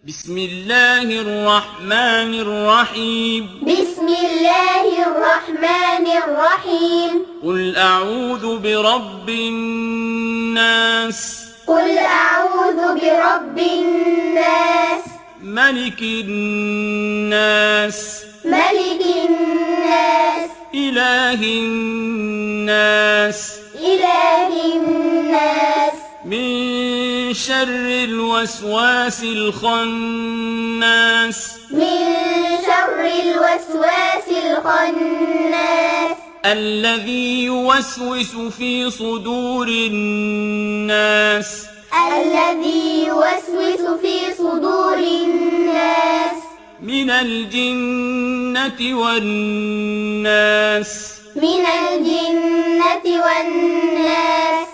بسم الله الرحمن الرحيم بسم الله الرحمن الرحيم قل أعوذ برب الناس قل أعوذ برب الناس ملك الناس ملك الناس إله الناس إله الناس من شر الوسواس الخناس من شر الوسواس الخناس الذي يوسوس في صدور الناس الذي يوسوس في صدور الناس من الجنة والناس من الجنة والناس